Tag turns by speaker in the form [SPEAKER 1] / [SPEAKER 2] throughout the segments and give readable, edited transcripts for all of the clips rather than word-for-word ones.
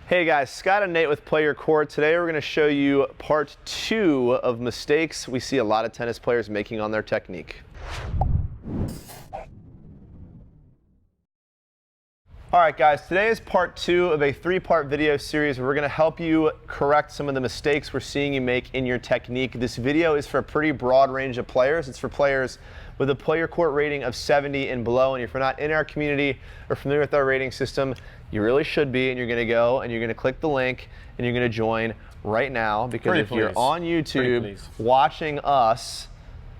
[SPEAKER 1] Hey guys, Scott and Nate with Play Your Court. Today we're going to show you part 2 of mistakes we see a lot of tennis players making on their technique. Alright guys, today is part 2 of a 3-part video series where we're going to help you correct some of the mistakes we're seeing you make in your technique. This video is for a pretty broad range of players. It's for players with a Play Your Court rating of 70 and below, and if you're not in our community or familiar with our rating system, you really should be, and you're going to go and you're going to click the link and you're going to join right now, because if you're on YouTube watching us,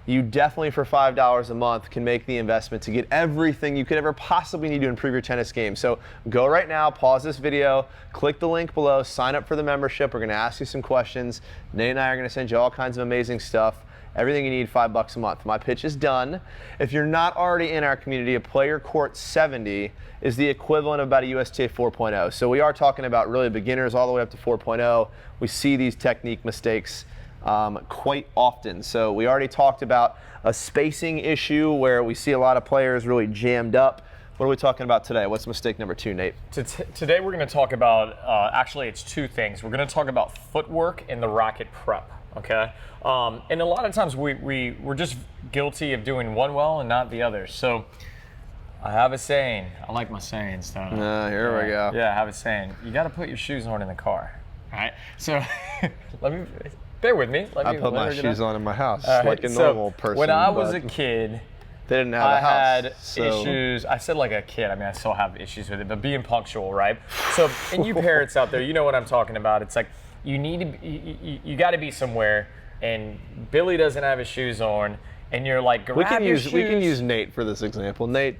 [SPEAKER 1] you definitely for $5 a month can make the investment to get everything you could ever possibly need to improve your tennis game. So go right now, pause this video, click the link below, sign up for the membership. We're going to ask you some questions. Nate and I are going to send you all kinds of amazing stuff. Everything you need, $5 a month. My pitch is done. If you're not already in our community, a Play Your Court 70 is the equivalent of about a USTA 4.0. So we are talking about really beginners all the way up to 4.0. We see these technique mistakes quite often. So we already talked about a spacing issue where we see a lot of players really jammed up. What are we talking about today? What's mistake number 2, Nate?
[SPEAKER 2] Today we're going to talk about, actually it's 2 things. We're going to talk about footwork and the racket prep, okay? And a lot of times we're just guilty of doing one well and not the other. So I have a saying. I like my sayings, don't I?
[SPEAKER 1] Here we go.
[SPEAKER 2] Yeah, I have a saying. You got to put your shoes on in the car, all right? So let me... Bear with me.
[SPEAKER 1] I put my shoes on in my house like a normal person.
[SPEAKER 2] When I was a kid,
[SPEAKER 1] they didn't have a house.
[SPEAKER 2] I had issues. I said like a kid. I mean, I still have issues with it, but being punctual, right? So, and you parents out there, you know what I'm talking about. It's like you need to, you got to be somewhere, and Billy doesn't have his shoes on, and you're like, grab your shoes.
[SPEAKER 1] We can use Nate for this example. Nate.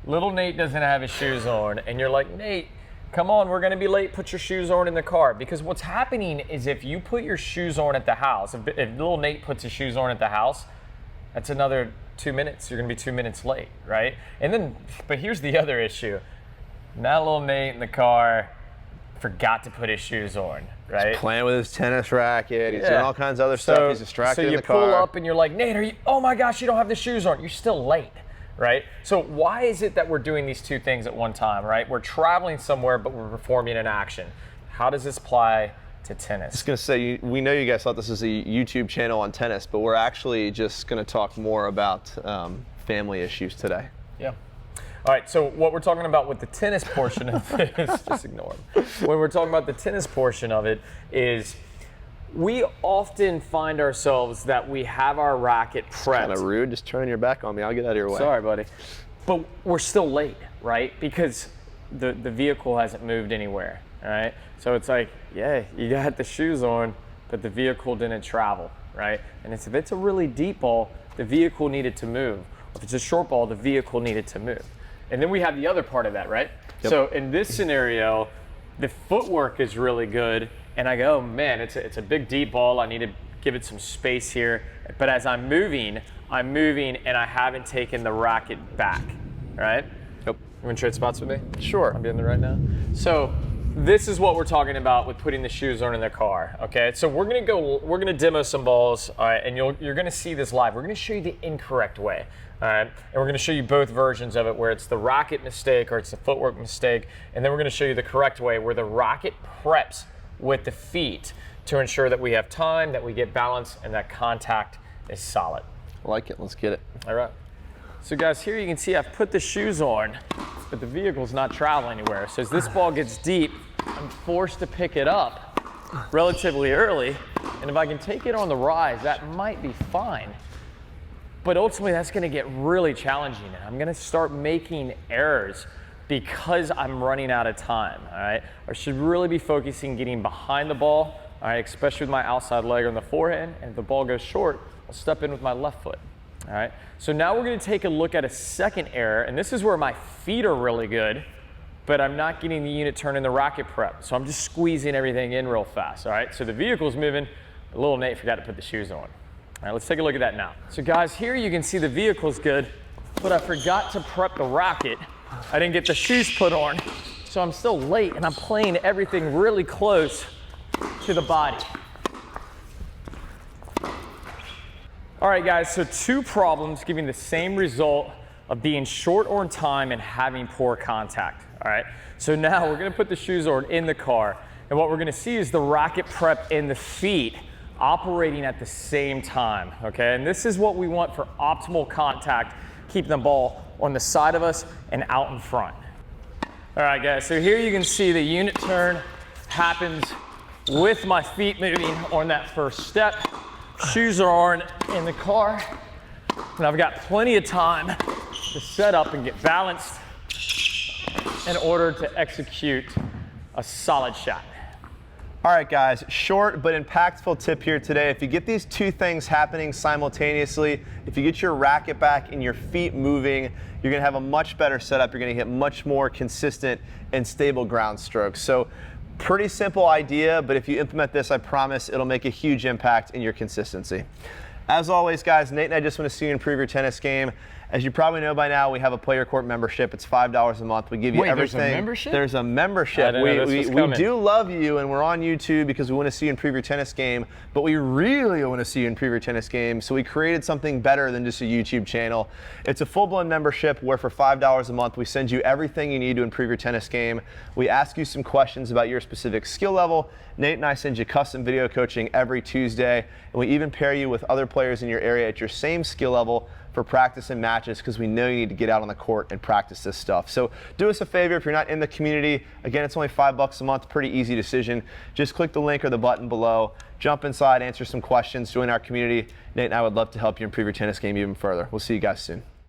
[SPEAKER 2] Little Nate doesn't have his shoes on, and you're like, Nate, come on, we're gonna be late, put your shoes on in the car. Because what's happening is if you put your shoes on at the house, if little Nate puts his shoes on at the house, that's another 2 minutes. You're gonna be 2 minutes late, right? And then, but here's the other issue. Now little Nate in the car forgot to put his shoes on, right?
[SPEAKER 1] He's playing with his tennis racket, he's doing all kinds of other stuff, he's distracted in the car.
[SPEAKER 2] So you pull up and you're like, Nate, oh my gosh, you don't have the shoes on. You're still late. Right? So why is it that we're doing these 2 things at one time, right? We're traveling somewhere, but we're performing an action. How does this apply to tennis?
[SPEAKER 1] I was going to say, we know you guys thought this was a YouTube channel on tennis, but we're actually just going to talk more about family issues today.
[SPEAKER 2] Yeah. All right, so what we're talking about with the tennis portion of this, just ignore them. When we're talking about the tennis portion of it is, we often find ourselves that we have our racket prepped.
[SPEAKER 1] Kind of rude, just turning your back on me. I'll get out of your way.
[SPEAKER 2] Sorry, buddy. But we're still late, right? Because the vehicle hasn't moved anywhere, all right? So it's like, yeah, you got the shoes on, but the vehicle didn't travel, right? And if it's a really deep ball, the vehicle needed to move. If it's a short ball, the vehicle needed to move. And then we have the other part of that, right? Yep. So in this scenario, the footwork is really good. And I go, oh, man, it's a big deep ball. I need to give it some space here. But as I'm moving, and I haven't taken the racket back, right?
[SPEAKER 1] Yep.
[SPEAKER 2] You want to trade spots with me?
[SPEAKER 1] Sure.
[SPEAKER 2] I'm doing it right now. So this is what we're talking about with putting the shoes on in the car, okay? So we're gonna demo some balls, all right, and you're gonna see this live. We're gonna show you the incorrect way, all right? And we're gonna show you both versions of it, where it's the racket mistake or it's the footwork mistake, and then we're gonna show you the correct way, where the racket preps with the feet to ensure that we have time, that we get balance, and that contact is solid.
[SPEAKER 1] I like it. Let's get it.
[SPEAKER 2] All right. So guys, here you can see I've put the shoes on, but the vehicle's not traveling anywhere. So as this ball gets deep, I'm forced to pick it up relatively early, and if I can take it on the rise, that might be fine. But ultimately, that's going to get really challenging, and I'm going to start making errors because I'm running out of time, all right? I should really be focusing getting behind the ball, all right, especially with my outside leg on the forehand, and if the ball goes short, I'll step in with my left foot, all right? So now we're gonna take a look at a second error, and this is where my feet are really good, but I'm not getting the unit turn in the racket prep, so I'm just squeezing everything in real fast, all right? So the vehicle's moving, but little Nate forgot to put the shoes on. All right, let's take a look at that now. So guys, here you can see the vehicle's good, but I forgot to prep the racket. I didn't get the shoes put on, so I'm still late, and I'm playing everything really close to the body. All right, guys, so 2 problems giving the same result of being short on time and having poor contact. All right, so now we're gonna put the shoes on in the car, and what we're gonna see is the racket prep and the feet operating at the same time, okay? And this is what we want for optimal contact, keeping the ball on the side of us and out in front. All right, guys, so here you can see the unit turn happens with my feet moving on that first step. Shoes are on in the car, and I've got plenty of time to set up and get balanced in order to execute a solid shot.
[SPEAKER 1] All right, guys, short but impactful tip here today. If you get these two things happening simultaneously, if you get your racket back and your feet moving, you're gonna have a much better setup. You're gonna get much more consistent and stable ground strokes. So pretty simple idea, but if you implement this, I promise it'll make a huge impact in your consistency. As always, guys, Nate and I just want to see you improve your tennis game. As you probably know by now, we have a Play Your Court membership. It's $5 a month. We give you everything.
[SPEAKER 2] There's a membership?
[SPEAKER 1] There's a membership. We do love you, and we're on YouTube because we want to see you improve your tennis game, but we really want to see you improve your tennis game, so we created something better than just a YouTube channel. It's a full-blown membership where for $5 a month, we send you everything you need to improve your tennis game. We ask you some questions about your specific skill level. Nate and I send you custom video coaching every Tuesday, and we even pair you with other players in your area at your same skill level for practice and matches, because we know you need to get out on the court and practice this stuff. So do us a favor, if you're not in the community, again, it's only $5 a month, pretty easy decision. Just click the link or the button below, jump inside, answer some questions, join our community. Nate and I would love to help you improve your tennis game even further. We'll see you guys soon.